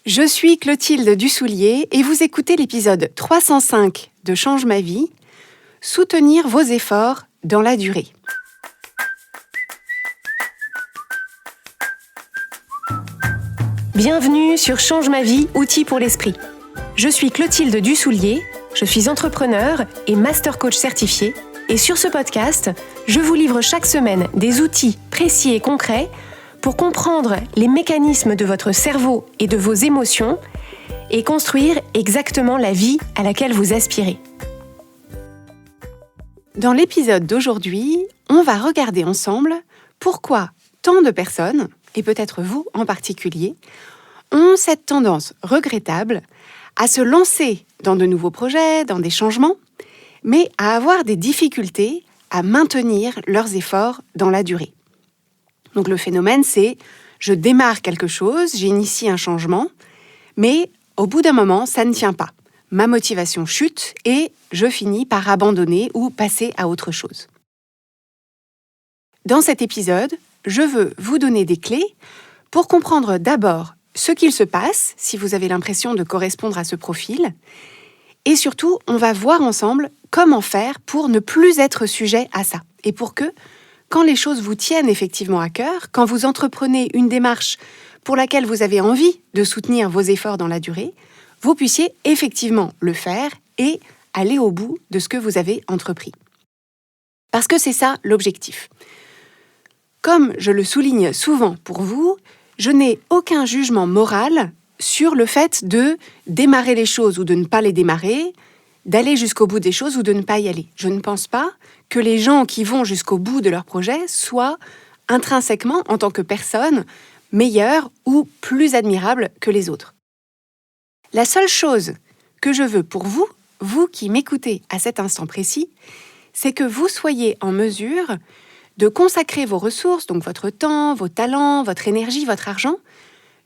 Je suis Clotilde Dussoulier et vous écoutez l'épisode 305 de Change ma vie, soutenir vos efforts dans la durée. Bienvenue sur Change ma vie, outils pour l'esprit. Je suis Clotilde Dussoulier, je suis entrepreneur et master coach certifié et sur ce podcast, je vous livre chaque semaine des outils précis et concrets pour comprendre les mécanismes de votre cerveau et de vos émotions et construire exactement la vie à laquelle vous aspirez. Dans l'épisode d'aujourd'hui, on va regarder ensemble pourquoi tant de personnes, et peut-être vous en particulier, ont cette tendance regrettable à se lancer dans de nouveaux projets, dans des changements, mais à avoir des difficultés à maintenir leurs efforts dans la durée. Donc le phénomène, c'est je démarre quelque chose, j'initie un changement, mais au bout d'un moment, ça ne tient pas. Ma motivation chute et je finis par abandonner ou passer à autre chose. Dans cet épisode, je veux vous donner des clés pour comprendre d'abord ce qu'il se passe si vous avez l'impression de correspondre à ce profil, et surtout, on va voir ensemble comment faire pour ne plus être sujet à ça, et pour que quand les choses vous tiennent effectivement à cœur, quand vous entreprenez une démarche pour laquelle vous avez envie de soutenir vos efforts dans la durée, vous puissiez effectivement le faire et aller au bout de ce que vous avez entrepris. Parce que c'est ça l'objectif. Comme je le souligne souvent pour vous, je n'ai aucun jugement moral sur le fait de démarrer les choses ou de ne pas les démarrer, d'aller jusqu'au bout des choses ou de ne pas y aller. Je ne pense pas que les gens qui vont jusqu'au bout de leur projet soient intrinsèquement, en tant que personne, meilleurs ou plus admirables que les autres. La seule chose que je veux pour vous, vous qui m'écoutez à cet instant précis, c'est que vous soyez en mesure de consacrer vos ressources, donc votre temps, vos talents, votre énergie, votre argent,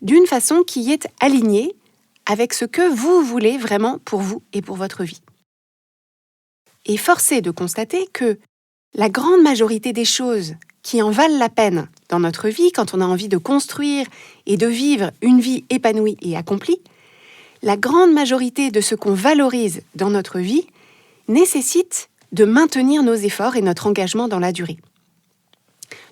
d'une façon qui est alignée avec ce que vous voulez vraiment pour vous et pour votre vie. Et force est de constater que la grande majorité des choses qui en valent la peine dans notre vie, quand on a envie de construire et de vivre une vie épanouie et accomplie, la grande majorité de ce qu'on valorise dans notre vie nécessite de maintenir nos efforts et notre engagement dans la durée.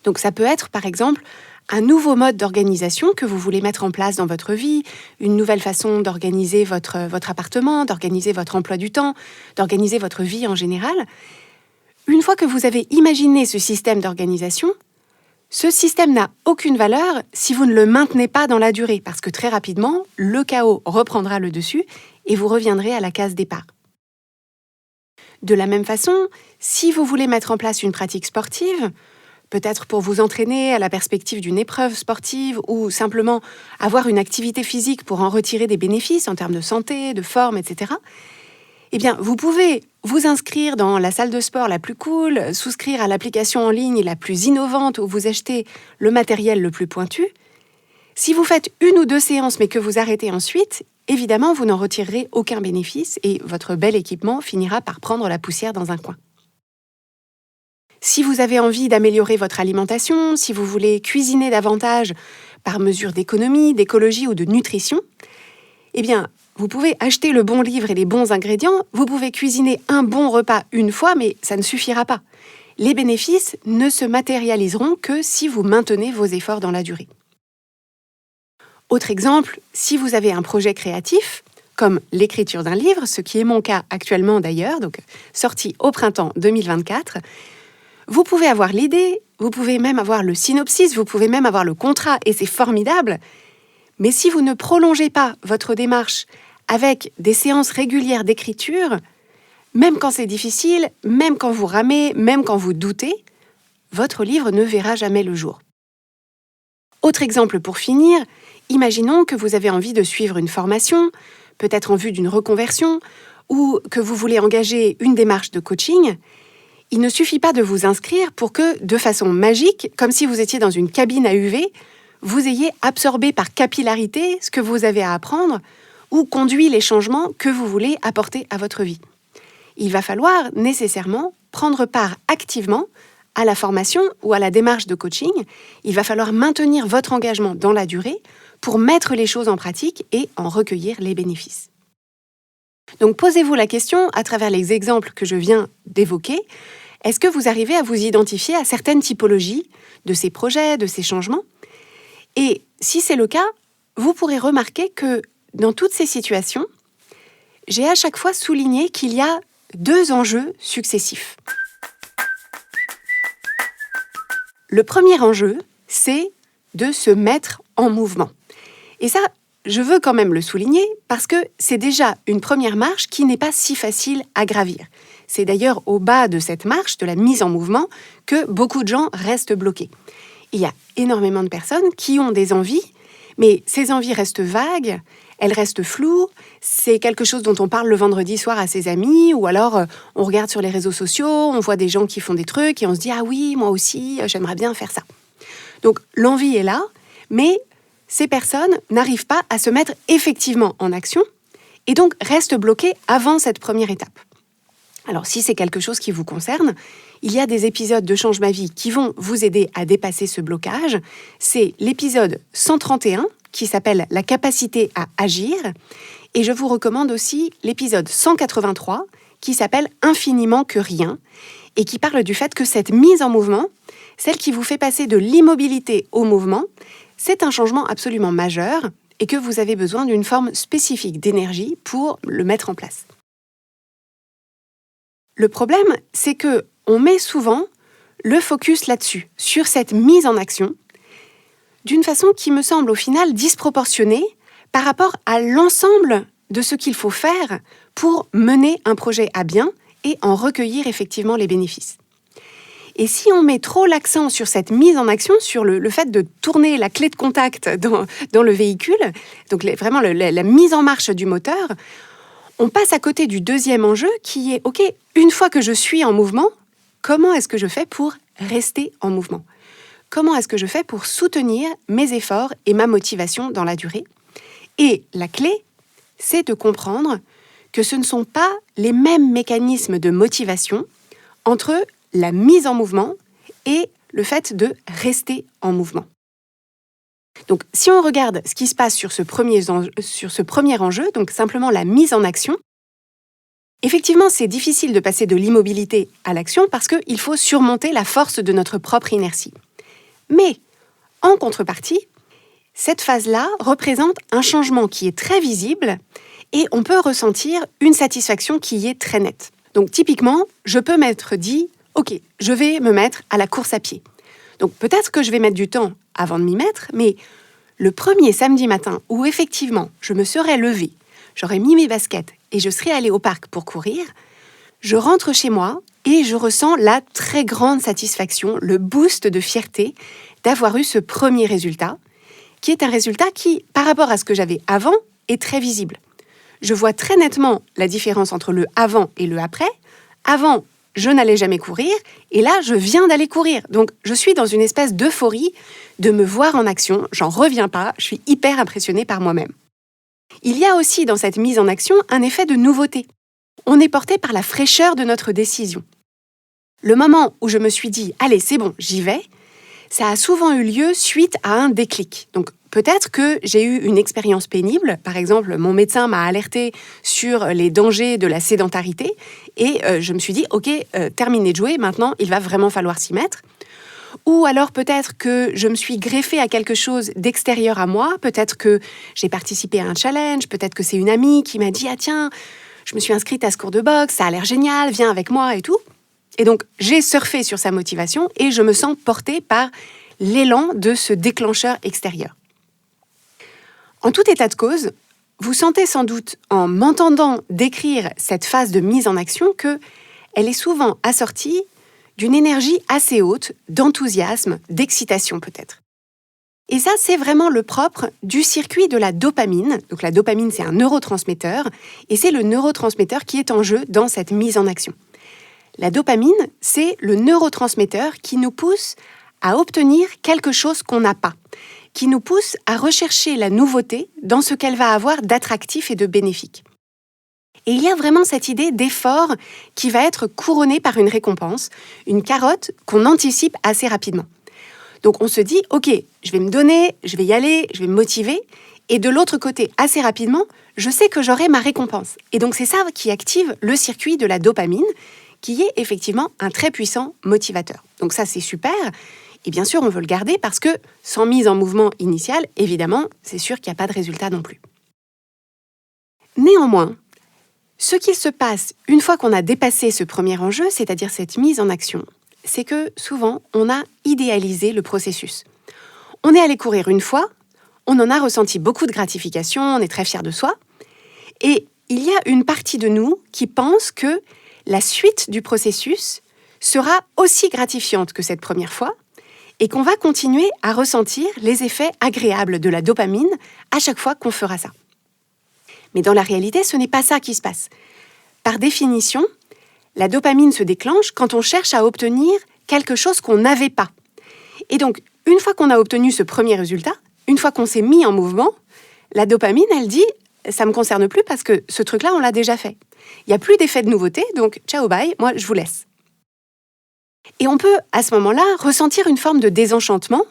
Donc ça peut être, par exemple, un nouveau mode d'organisation que vous voulez mettre en place dans votre vie, une nouvelle façon d'organiser votre appartement, d'organiser votre emploi du temps, d'organiser votre vie en général. Une fois que vous avez imaginé ce système d'organisation, ce système n'a aucune valeur si vous ne le maintenez pas dans la durée, parce que très rapidement, le chaos reprendra le dessus et vous reviendrez à la case départ. De la même façon, si vous voulez mettre en place une pratique sportive, peut-être pour vous entraîner à la perspective d'une épreuve sportive ou simplement avoir une activité physique pour en retirer des bénéfices en termes de santé, de forme, etc., eh bien, vous pouvez vous inscrire dans la salle de sport la plus cool, souscrire à l'application en ligne la plus innovante où vous achetez le matériel le plus pointu. Si vous faites 1 ou 2 séances mais que vous arrêtez ensuite, évidemment, vous n'en retirerez aucun bénéfice et votre bel équipement finira par prendre la poussière dans un coin. Si vous avez envie d'améliorer votre alimentation, si vous voulez cuisiner davantage par mesure d'économie, d'écologie ou de nutrition, eh bien, vous pouvez acheter le bon livre et les bons ingrédients, vous pouvez cuisiner un bon repas une fois, mais ça ne suffira pas. Les bénéfices ne se matérialiseront que si vous maintenez vos efforts dans la durée. Autre exemple, si vous avez un projet créatif, comme l'écriture d'un livre, ce qui est mon cas actuellement d'ailleurs, donc sorti au printemps 2024, vous pouvez avoir l'idée, vous pouvez même avoir le synopsis, vous pouvez même avoir le contrat, et c'est formidable. Mais si vous ne prolongez pas votre démarche avec des séances régulières d'écriture, même quand c'est difficile, même quand vous ramez, même quand vous doutez, votre livre ne verra jamais le jour. Autre exemple pour finir, imaginons que vous avez envie de suivre une formation, peut-être en vue d'une reconversion, ou que vous voulez engager une démarche de coaching. Il ne suffit pas de vous inscrire pour que, de façon magique, comme si vous étiez dans une cabine à UV, vous ayez absorbé par capillarité ce que vous avez à apprendre ou conduit les changements que vous voulez apporter à votre vie. Il va falloir nécessairement prendre part activement à la formation ou à la démarche de coaching. Il va falloir maintenir votre engagement dans la durée pour mettre les choses en pratique et en recueillir les bénéfices. Donc posez-vous la question, à travers les exemples que je viens d'évoquer, est-ce que vous arrivez à vous identifier à certaines typologies de ces projets, de ces changements ? Et si c'est le cas, vous pourrez remarquer que dans toutes ces situations, j'ai à chaque fois souligné qu'il y a 2 enjeux successifs. Le premier enjeu, c'est de se mettre en mouvement. Et ça, je veux quand même le souligner parce que c'est déjà une première marche qui n'est pas si facile à gravir. C'est d'ailleurs au bas de cette marche, de la mise en mouvement, que beaucoup de gens restent bloqués. Il y a énormément de personnes qui ont des envies, mais ces envies restent vagues, elles restent floues, c'est quelque chose dont on parle le vendredi soir à ses amis, ou alors on regarde sur les réseaux sociaux, on voit des gens qui font des trucs et on se dit « Ah oui, moi aussi, j'aimerais bien faire ça ». Donc l'envie est là, mais ces personnes n'arrivent pas à se mettre effectivement en action et donc restent bloquées avant cette première étape. Alors si c'est quelque chose qui vous concerne, il y a des épisodes de Change ma vie qui vont vous aider à dépasser ce blocage. C'est l'épisode 131 qui s'appelle « La capacité à agir » et je vous recommande aussi l'épisode 183 qui s'appelle « Infiniment que rien » et qui parle du fait que cette mise en mouvement, celle qui vous fait passer de l'immobilité au mouvement, c'est un changement absolument majeur et que vous avez besoin d'une forme spécifique d'énergie pour le mettre en place. Le problème, c'est que on met souvent le focus là-dessus, sur cette mise en action, d'une façon qui me semble au final disproportionnée par rapport à l'ensemble de ce qu'il faut faire pour mener un projet à bien et en recueillir effectivement les bénéfices. Et si on met trop l'accent sur cette mise en action, sur le fait de tourner la clé de contact dans le véhicule, donc vraiment la mise en marche du moteur, on passe à côté du deuxième enjeu qui est, OK, une fois que je suis en mouvement, comment est-ce que je fais pour rester en mouvement ? Comment est-ce que je fais pour soutenir mes efforts et ma motivation dans la durée ? Et la clé, c'est de comprendre que ce ne sont pas les mêmes mécanismes de motivation entre la mise en mouvement et le fait de rester en mouvement. Donc, si on regarde ce qui se passe sur ce premier enjeu, donc simplement la mise en action, effectivement, c'est difficile de passer de l'immobilité à l'action parce qu'il faut surmonter la force de notre propre inertie. Mais, en contrepartie, cette phase-là représente un changement qui est très visible et on peut ressentir une satisfaction qui est très nette. Donc, typiquement, je peux m'être dit « Ok, je vais me mettre à la course à pied ». Donc, peut-être que je vais mettre du temps avant de m'y mettre, mais le premier samedi matin où effectivement je me serais levée, j'aurais mis mes baskets et je serais allée au parc pour courir, je rentre chez moi et je ressens la très grande satisfaction, le boost de fierté d'avoir eu ce premier résultat, qui est un résultat qui, par rapport à ce que j'avais avant, est très visible. Je vois très nettement la différence entre le avant et le après. Avant, je n'allais jamais courir, et là, je viens d'aller courir. Donc, je suis dans une espèce d'euphorie de me voir en action. J'en reviens pas, je suis hyper impressionnée par moi-même. Il y a aussi dans cette mise en action un effet de nouveauté. On est porté par la fraîcheur de notre décision. Le moment où je me suis dit « Allez, c'est bon, j'y vais », ça a souvent eu lieu suite à un déclic. Donc, peut-être que j'ai eu une expérience pénible. Par exemple, mon médecin m'a alerté sur les dangers de la sédentarité et je me suis dit « Ok, terminé de jouer, maintenant, il va vraiment falloir s'y mettre ». Ou alors peut-être que je me suis greffée à quelque chose d'extérieur à moi, peut-être que j'ai participé à un challenge, peut-être que c'est une amie qui m'a dit « Ah tiens, je me suis inscrite à ce cours de boxe, ça a l'air génial, viens avec moi et tout ». Et donc, j'ai surfé sur sa motivation et je me sens portée par l'élan de ce déclencheur extérieur. En tout état de cause, vous sentez sans doute, en m'entendant décrire cette phase de mise en action, qu'elle est souvent assortie d'une énergie assez haute, d'enthousiasme, d'excitation peut-être. Et ça, c'est vraiment le propre du circuit de la dopamine. Donc la dopamine, c'est un neurotransmetteur, et c'est le neurotransmetteur qui est en jeu dans cette mise en action. La dopamine, c'est le neurotransmetteur qui nous pousse à obtenir quelque chose qu'on n'a pas, qui nous pousse à rechercher la nouveauté dans ce qu'elle va avoir d'attractif et de bénéfique. Et il y a vraiment cette idée d'effort qui va être couronnée par une récompense, une carotte qu'on anticipe assez rapidement. Donc on se dit, ok, je vais me donner, je vais y aller, je vais me motiver. Et de l'autre côté, assez rapidement, je sais que j'aurai ma récompense. Et donc c'est ça qui active le circuit de la dopamine, qui est effectivement un très puissant motivateur. Donc ça, c'est super. Et bien sûr, on veut le garder parce que sans mise en mouvement initiale, évidemment, c'est sûr qu'il n'y a pas de résultat non plus. Néanmoins, ce qu'il se passe une fois qu'on a dépassé ce premier enjeu, c'est-à-dire cette mise en action, c'est que souvent, on a idéalisé le processus. On est allé courir une fois, on en a ressenti beaucoup de gratification, on est très fier de soi, et il y a une partie de nous qui pense que la suite du processus sera aussi gratifiante que cette première fois, et qu'on va continuer à ressentir les effets agréables de la dopamine à chaque fois qu'on fera ça. Mais dans la réalité, ce n'est pas ça qui se passe. Par définition, la dopamine se déclenche quand on cherche à obtenir quelque chose qu'on n'avait pas. Et donc, une fois qu'on a obtenu ce premier résultat, une fois qu'on s'est mis en mouvement, la dopamine, elle dit « ça ne me concerne plus parce que ce truc-là, on l'a déjà fait. Il n'y a plus d'effet de nouveauté, donc ciao, bye, moi, je vous laisse. » Et on peut, à ce moment-là, ressentir une forme de désenchantement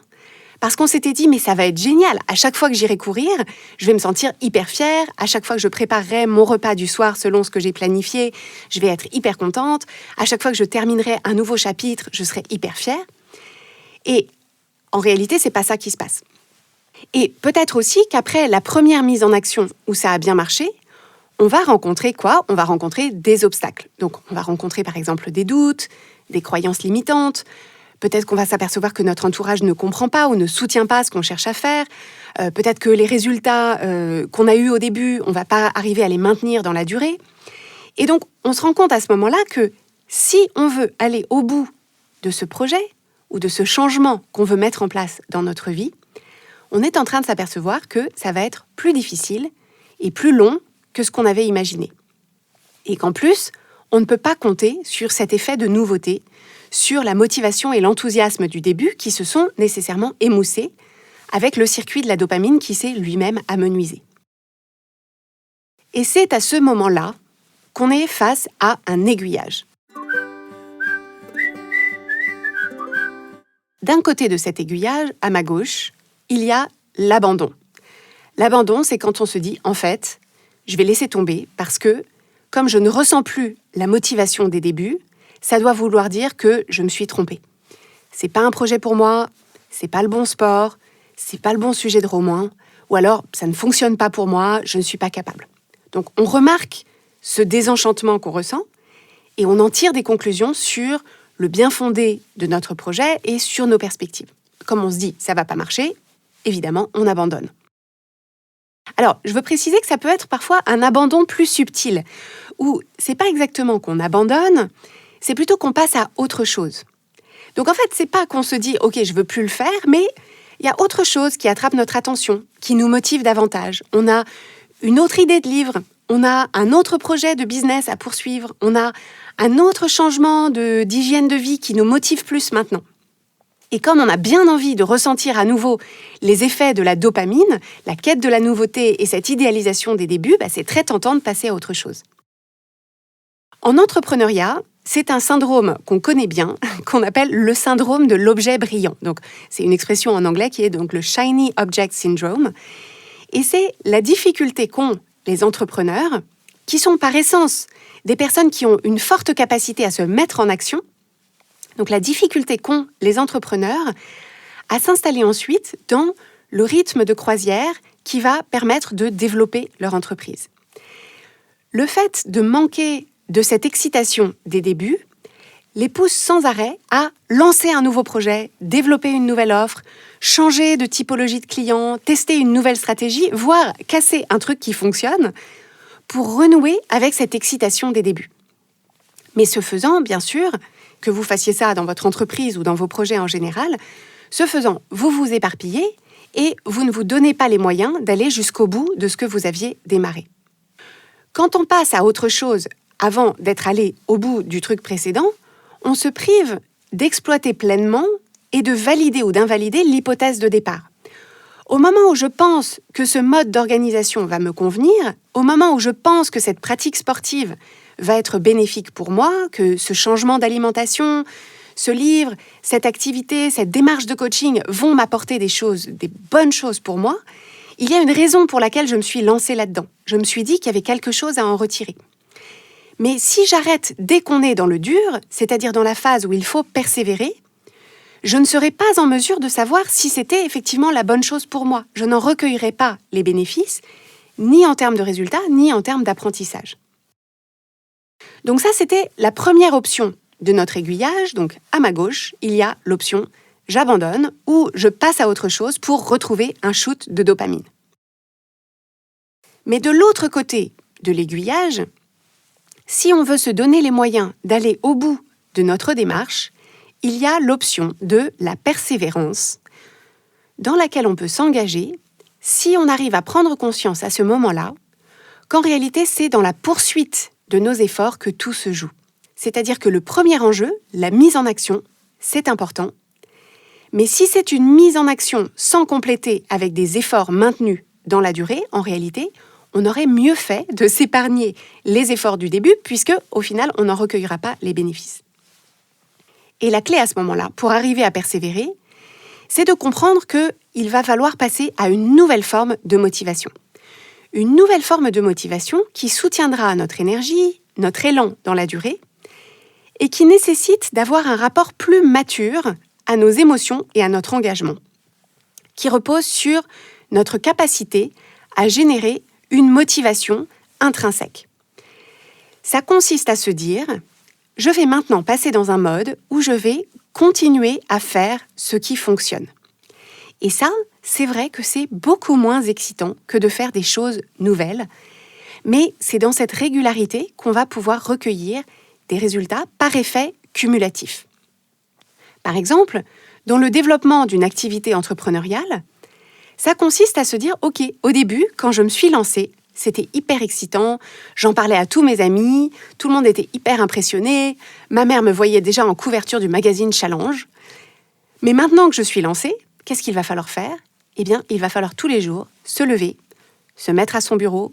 parce qu'on s'était dit « mais ça va être génial, à chaque fois que j'irai courir, je vais me sentir hyper fière, à chaque fois que je préparerai mon repas du soir selon ce que j'ai planifié, je vais être hyper contente, à chaque fois que je terminerai un nouveau chapitre, je serai hyper fière. » Et en réalité, c'est pas ça qui se passe. Et peut-être aussi qu'après la première mise en action où ça a bien marché, on va rencontrer quoi ? On va rencontrer des obstacles. Donc, on va rencontrer par exemple des doutes, des croyances limitantes. Peut-être qu'on va s'apercevoir que notre entourage ne comprend pas ou ne soutient pas ce qu'on cherche à faire. Peut-être que les résultats qu'on a eus au début, on ne va pas arriver à les maintenir dans la durée. Et donc, on se rend compte à ce moment-là que si on veut aller au bout de ce projet ou de ce changement qu'on veut mettre en place dans notre vie, on est en train de s'apercevoir que ça va être plus difficile et plus long que ce qu'on avait imaginé. Et qu'en plus, on ne peut pas compter sur cet effet de nouveauté, sur la motivation et l'enthousiasme du début qui se sont nécessairement émoussés avec le circuit de la dopamine qui s'est lui-même amenuisé. Et c'est à ce moment-là qu'on est face à un aiguillage. D'un côté de cet aiguillage, à ma gauche, il y a l'abandon. L'abandon, c'est quand on se dit, en fait, je vais laisser tomber parce que, comme je ne ressens plus la motivation des débuts, ça doit vouloir dire que je me suis trompée. C'est pas un projet pour moi, c'est pas le bon sport, c'est pas le bon sujet de roman, ou alors ça ne fonctionne pas pour moi, je ne suis pas capable. Donc on remarque ce désenchantement qu'on ressent et on en tire des conclusions sur le bien fondé de notre projet et sur nos perspectives. Comme on se dit, ça va pas marcher, évidemment, on abandonne. Alors, je veux préciser que ça peut être parfois un abandon plus subtil, où c'est pas exactement qu'on abandonne, c'est plutôt qu'on passe à autre chose. Donc en fait, c'est pas qu'on se dit « ok, je veux plus le faire », mais il y a autre chose qui attrape notre attention, qui nous motive davantage. On a une autre idée de livre, on a un autre projet de business à poursuivre, on a un autre changement d'hygiène de vie qui nous motive plus maintenant. Et comme on a bien envie de ressentir à nouveau les effets de la dopamine, la quête de la nouveauté et cette idéalisation des débuts, c'est très tentant de passer à autre chose. En entrepreneuriat, c'est un syndrome qu'on connaît bien, qu'on appelle le syndrome de l'objet brillant. Donc, c'est une expression en anglais qui est donc le Shiny Object Syndrome. Et c'est la difficulté qu'ont les entrepreneurs, qui sont par essence des personnes qui ont une forte capacité à se mettre en action. Donc, la difficulté qu'ont les entrepreneurs à s'installer ensuite dans le rythme de croisière qui va permettre de développer leur entreprise. Le fait de manquer de cette excitation des débuts les pousse sans arrêt à lancer un nouveau projet, développer une nouvelle offre, changer de typologie de client, tester une nouvelle stratégie, voire casser un truc qui fonctionne pour renouer avec cette excitation des débuts. Mais ce faisant, bien sûr, que vous fassiez ça dans votre entreprise ou dans vos projets en général, ce faisant, vous vous éparpillez et vous ne vous donnez pas les moyens d'aller jusqu'au bout de ce que vous aviez démarré. Quand on passe à autre chose avant d'être allé au bout du truc précédent, on se prive d'exploiter pleinement et de valider ou d'invalider l'hypothèse de départ. Au moment où je pense que ce mode d'organisation va me convenir, au moment où je pense que cette pratique sportive va être bénéfique pour moi, que ce changement d'alimentation, ce livre, cette activité, cette démarche de coaching vont m'apporter des bonnes choses pour moi, il y a une raison pour laquelle je me suis lancée là-dedans. Je me suis dit qu'il y avait quelque chose à en retirer. Mais si j'arrête dès qu'on est dans le dur, c'est-à-dire dans la phase où il faut persévérer, je ne serai pas en mesure de savoir si c'était effectivement la bonne chose pour moi. Je n'en recueillerai pas les bénéfices, ni en termes de résultats, ni en termes d'apprentissage. Donc ça, c'était la première option de notre aiguillage. Donc à ma gauche, il y a l'option « j'abandonne » ou « je passe à autre chose pour retrouver un shoot de dopamine ». Mais de l'autre côté de l'aiguillage, si on veut se donner les moyens d'aller au bout de notre démarche, il y a l'option de la persévérance, dans laquelle on peut s'engager si on arrive à prendre conscience à ce moment-là qu'en réalité, c'est dans la poursuite de nos efforts que tout se joue. C'est-à-dire que le premier enjeu, la mise en action, c'est important. Mais si c'est une mise en action sans compléter avec des efforts maintenus dans la durée, en réalité, on aurait mieux fait de s'épargner les efforts du début, puisque, au final, on n'en recueillera pas les bénéfices. Et la clé à ce moment-là, pour arriver à persévérer, c'est de comprendre qu'il va falloir passer à une nouvelle forme de motivation. Une nouvelle forme de motivation qui soutiendra notre énergie, notre élan dans la durée, et qui nécessite d'avoir un rapport plus mature à nos émotions et à notre engagement, qui repose sur notre capacité à générer une motivation intrinsèque. Ça consiste à se dire « je vais maintenant passer dans un mode où je vais continuer à faire ce qui fonctionne ». Et ça, c'est vrai que c'est beaucoup moins excitant que de faire des choses nouvelles, mais c'est dans cette régularité qu'on va pouvoir recueillir des résultats par effet cumulatif. Par exemple, dans le développement d'une activité entrepreneuriale, ça consiste à se dire « Ok, au début, quand je me suis lancée, c'était hyper excitant, j'en parlais à tous mes amis, tout le monde était hyper impressionné, ma mère me voyait déjà en couverture du magazine Challenge. Mais maintenant que je suis lancée, qu'est-ce qu'il va falloir faire ? Eh bien, il va falloir tous les jours se lever, se mettre à son bureau,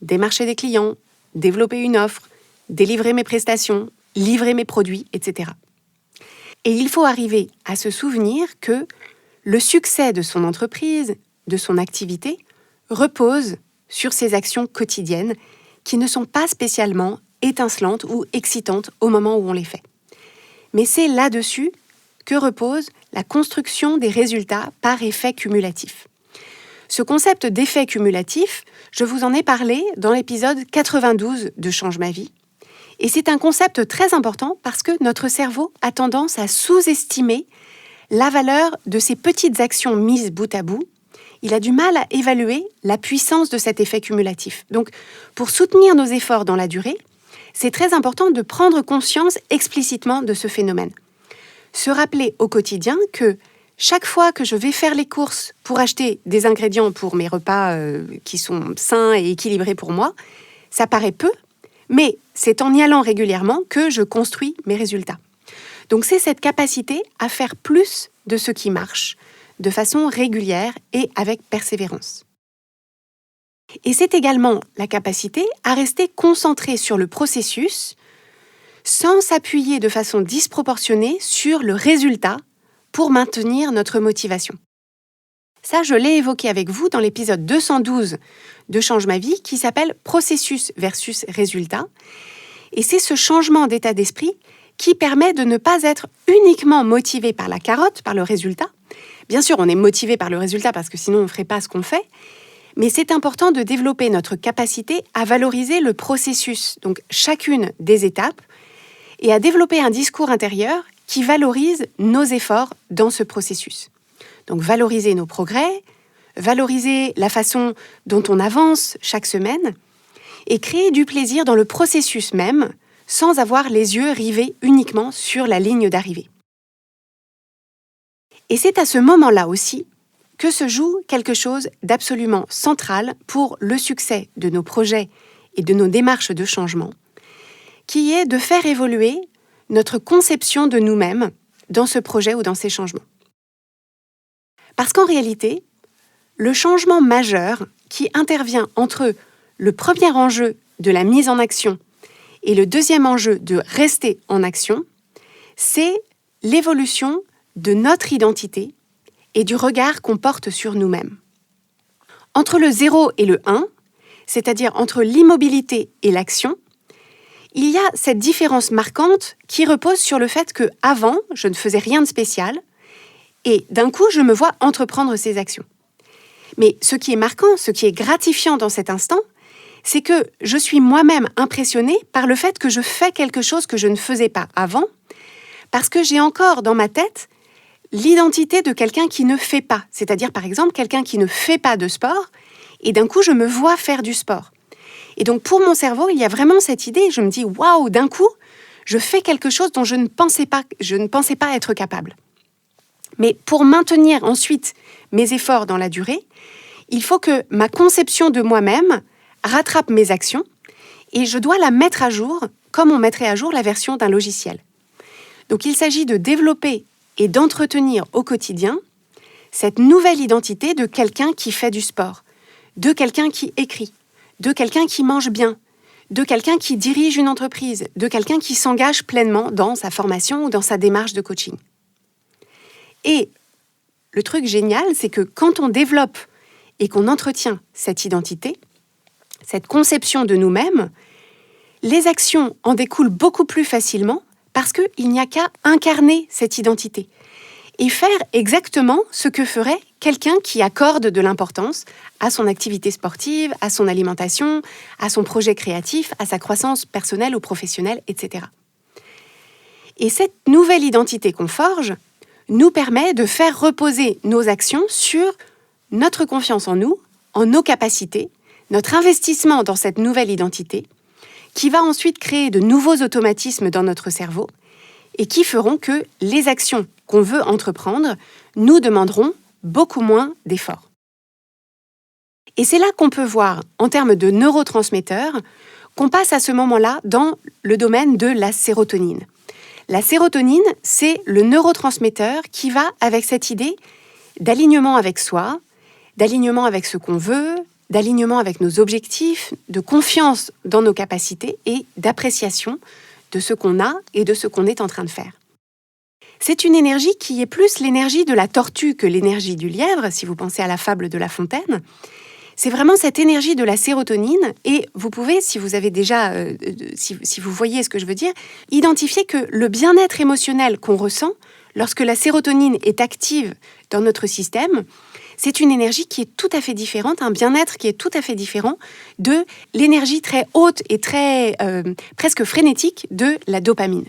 démarcher des clients, développer une offre, délivrer mes prestations, livrer mes produits, etc. Et il faut arriver à se souvenir que le succès de son entreprise, de son activité, repose sur ces actions quotidiennes qui ne sont pas spécialement étincelantes ou excitantes au moment où on les fait. Mais c'est là-dessus que repose la construction des résultats par effet cumulatif. Ce concept d'effet cumulatif, je vous en ai parlé dans l'épisode 92 de Change ma vie. Et c'est un concept très important parce que notre cerveau a tendance à sous-estimer la valeur de ces petites actions mises bout à bout. Il a du mal à évaluer la puissance de cet effet cumulatif. Donc, pour soutenir nos efforts dans la durée, c'est très important de prendre conscience explicitement de ce phénomène. Se rappeler au quotidien que chaque fois que je vais faire les courses pour acheter des ingrédients pour mes repas qui sont sains et équilibrés pour moi, ça paraît peu, mais c'est en y allant régulièrement que je construis mes résultats. Donc c'est cette capacité à faire plus de ce qui marche, de façon régulière et avec persévérance. Et c'est également la capacité à rester concentré sur le processus sans s'appuyer de façon disproportionnée sur le résultat pour maintenir notre motivation. Ça, je l'ai évoqué avec vous dans l'épisode 212 de Change ma vie qui s'appelle « Processus versus résultat ». Et c'est ce changement d'état d'esprit qui permet de ne pas être uniquement motivé par la carotte, par le résultat. Bien sûr, on est motivé par le résultat parce que sinon on ne ferait pas ce qu'on fait, mais c'est important de développer notre capacité à valoriser le processus, donc chacune des étapes, et à développer un discours intérieur qui valorise nos efforts dans ce processus. Donc valoriser nos progrès, valoriser la façon dont on avance chaque semaine, et créer du plaisir dans le processus même, sans avoir les yeux rivés uniquement sur la ligne d'arrivée. Et c'est à ce moment-là aussi que se joue quelque chose d'absolument central pour le succès de nos projets et de nos démarches de changement, qui est de faire évoluer notre conception de nous-mêmes dans ce projet ou dans ces changements. Parce qu'en réalité, le changement majeur qui intervient entre le premier enjeu de la mise en action et le deuxième enjeu de rester en action, c'est l'évolution de notre identité et du regard qu'on porte sur nous-mêmes. Entre le 0 et le 1, c'est-à-dire entre l'immobilité et l'action, il y a cette différence marquante qui repose sur le fait que avant, je ne faisais rien de spécial et d'un coup, je me vois entreprendre ces actions. Mais ce qui est marquant, ce qui est gratifiant dans cet instant, c'est que je suis moi-même impressionnée par le fait que je fais quelque chose que je ne faisais pas avant, parce que j'ai encore dans ma tête l'identité de quelqu'un qui ne fait pas, c'est-à-dire par exemple quelqu'un qui ne fait pas de sport, et d'un coup je me vois faire du sport. Et donc pour mon cerveau, il y a vraiment cette idée, je me dis waouh, d'un coup, je fais quelque chose dont je ne pensais pas être capable. Mais pour maintenir ensuite mes efforts dans la durée, il faut que ma conception de moi-même rattrape mes actions et je dois la mettre à jour comme on mettrait à jour la version d'un logiciel. Donc il s'agit de développer et d'entretenir au quotidien cette nouvelle identité de quelqu'un qui fait du sport, de quelqu'un qui écrit, de quelqu'un qui mange bien, de quelqu'un qui dirige une entreprise, de quelqu'un qui s'engage pleinement dans sa formation ou dans sa démarche de coaching. Et le truc génial, c'est que quand on développe et qu'on entretient cette identité, cette conception de nous-mêmes, les actions en découlent beaucoup plus facilement parce qu'il n'y a qu'à incarner cette identité et faire exactement ce que ferait quelqu'un qui accorde de l'importance à son activité sportive, à son alimentation, à son projet créatif, à sa croissance personnelle ou professionnelle, etc. Et cette nouvelle identité qu'on forge nous permet de faire reposer nos actions sur notre confiance en nous, en nos capacités, notre investissement dans cette nouvelle identité, qui va ensuite créer de nouveaux automatismes dans notre cerveau et qui feront que les actions qu'on veut entreprendre nous demanderont beaucoup moins d'efforts. Et c'est là qu'on peut voir, en termes de neurotransmetteurs, qu'on passe à ce moment-là dans le domaine de la sérotonine. La sérotonine, c'est le neurotransmetteur qui va avec cette idée d'alignement avec soi, d'alignement avec ce qu'on veut, d'alignement avec nos objectifs, de confiance dans nos capacités et d'appréciation de ce qu'on a et de ce qu'on est en train de faire. C'est une énergie qui est plus l'énergie de la tortue que l'énergie du lièvre, si vous pensez à la fable de La Fontaine. C'est vraiment cette énergie de la sérotonine et vous pouvez, si vous avez déjà, si vous voyez ce que je veux dire, identifier que le bien-être émotionnel qu'on ressent lorsque la sérotonine est active dans notre système, c'est une énergie qui est tout à fait différente, un bien-être qui est tout à fait différent de l'énergie très haute et très presque frénétique de la dopamine.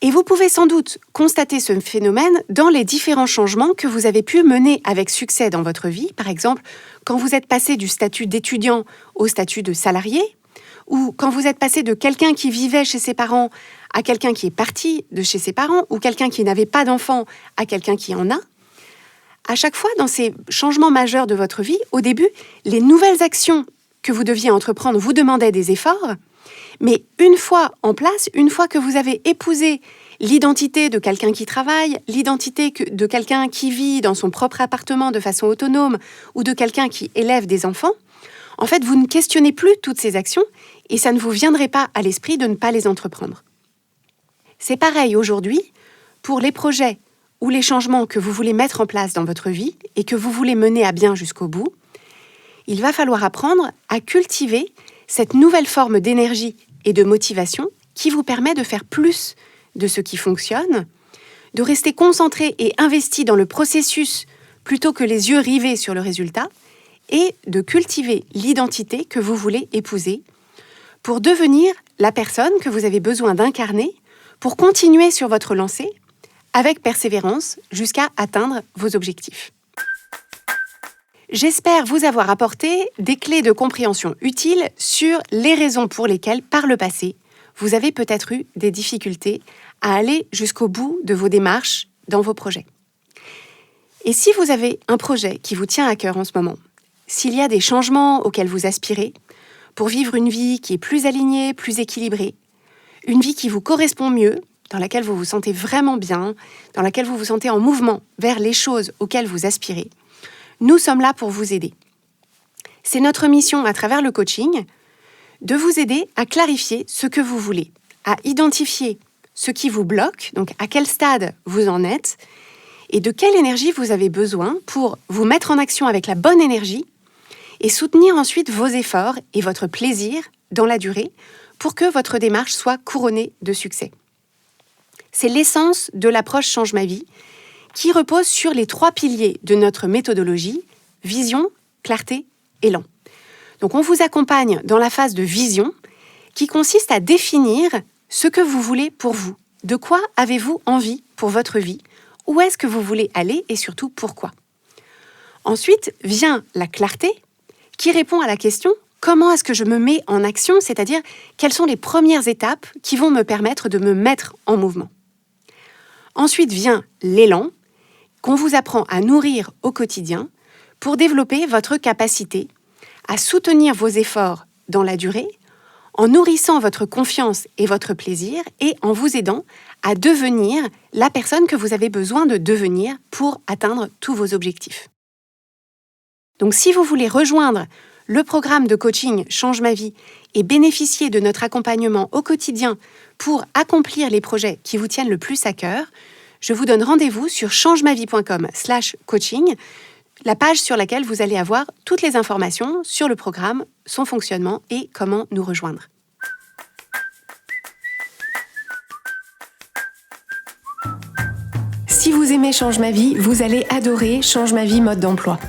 Et vous pouvez sans doute constater ce phénomène dans les différents changements que vous avez pu mener avec succès dans votre vie. Par exemple, quand vous êtes passé du statut d'étudiant au statut de salarié, ou quand vous êtes passé de quelqu'un qui vivait chez ses parents à quelqu'un qui est parti de chez ses parents, ou quelqu'un qui n'avait pas d'enfant à quelqu'un qui en a. À chaque fois, dans ces changements majeurs de votre vie, au début, les nouvelles actions que vous deviez entreprendre vous demandaient des efforts, mais une fois en place, une fois que vous avez épousé l'identité de quelqu'un qui travaille, l'identité de quelqu'un qui vit dans son propre appartement de façon autonome ou de quelqu'un qui élève des enfants, en fait, vous ne questionnez plus toutes ces actions et ça ne vous viendrait pas à l'esprit de ne pas les entreprendre. C'est pareil aujourd'hui pour les projets ou les changements que vous voulez mettre en place dans votre vie et que vous voulez mener à bien jusqu'au bout. Il va falloir apprendre à cultiver cette nouvelle forme d'énergie et de motivation qui vous permet de faire plus de ce qui fonctionne, de rester concentré et investi dans le processus plutôt que les yeux rivés sur le résultat, et de cultiver l'identité que vous voulez épouser pour devenir la personne que vous avez besoin d'incarner pour continuer sur votre lancée avec persévérance jusqu'à atteindre vos objectifs. J'espère vous avoir apporté des clés de compréhension utiles sur les raisons pour lesquelles, par le passé, vous avez peut-être eu des difficultés à aller jusqu'au bout de vos démarches dans vos projets. Et si vous avez un projet qui vous tient à cœur en ce moment, s'il y a des changements auxquels vous aspirez, pour vivre une vie qui est plus alignée, plus équilibrée, une vie qui vous correspond mieux, dans laquelle vous vous sentez vraiment bien, dans laquelle vous vous sentez en mouvement vers les choses auxquelles vous aspirez, nous sommes là pour vous aider. C'est notre mission à travers le coaching de vous aider à clarifier ce que vous voulez, à identifier ce qui vous bloque, donc à quel stade vous en êtes, et de quelle énergie vous avez besoin pour vous mettre en action avec la bonne énergie et soutenir ensuite vos efforts et votre plaisir dans la durée pour que votre démarche soit couronnée de succès. C'est l'essence de l'approche Change ma vie qui repose sur les 3 piliers de notre méthodologie, vision, clarté, élan. Donc on vous accompagne dans la phase de vision qui consiste à définir ce que vous voulez pour vous. De quoi avez-vous envie pour votre vie? Où est-ce que vous voulez aller et surtout pourquoi? Ensuite vient la clarté qui répond à la question « Comment est-ce que je me mets en action ?» C'est-à-dire quelles sont les premières étapes qui vont me permettre de me mettre en mouvement. Ensuite vient l'élan qu'on vous apprend à nourrir au quotidien pour développer votre capacité à soutenir vos efforts dans la durée en nourrissant votre confiance et votre plaisir et en vous aidant à devenir la personne que vous avez besoin de devenir pour atteindre tous vos objectifs. Donc si vous voulez rejoindre le programme de coaching Change ma vie et bénéficier de notre accompagnement au quotidien pour accomplir les projets qui vous tiennent le plus à cœur, je vous donne rendez-vous sur changemavie.com/coaching, la page sur laquelle vous allez avoir toutes les informations sur le programme, son fonctionnement et comment nous rejoindre. Si vous aimez Change ma vie, vous allez adorer Change ma vie mode d'emploi.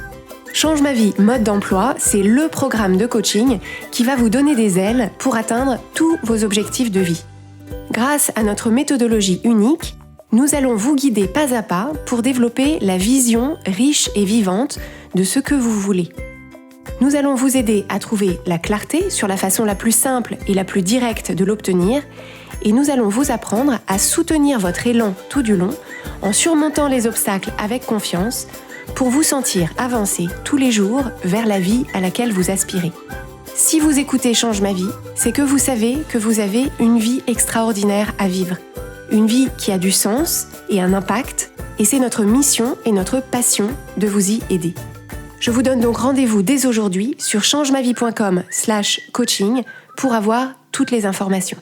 Change ma vie mode d'emploi, c'est le programme de coaching qui va vous donner des ailes pour atteindre tous vos objectifs de vie. Grâce à notre méthodologie unique, nous allons vous guider pas à pas pour développer la vision riche et vivante de ce que vous voulez. Nous allons vous aider à trouver la clarté sur la façon la plus simple et la plus directe de l'obtenir et nous allons vous apprendre à soutenir votre élan tout du long en surmontant les obstacles avec confiance pour vous sentir avancer tous les jours vers la vie à laquelle vous aspirez. Si vous écoutez Change ma vie, c'est que vous savez que vous avez une vie extraordinaire à vivre. Une vie qui a du sens et un impact, et c'est notre mission et notre passion de vous y aider. Je vous donne donc rendez-vous dès aujourd'hui sur changemavie.com/coaching pour avoir toutes les informations.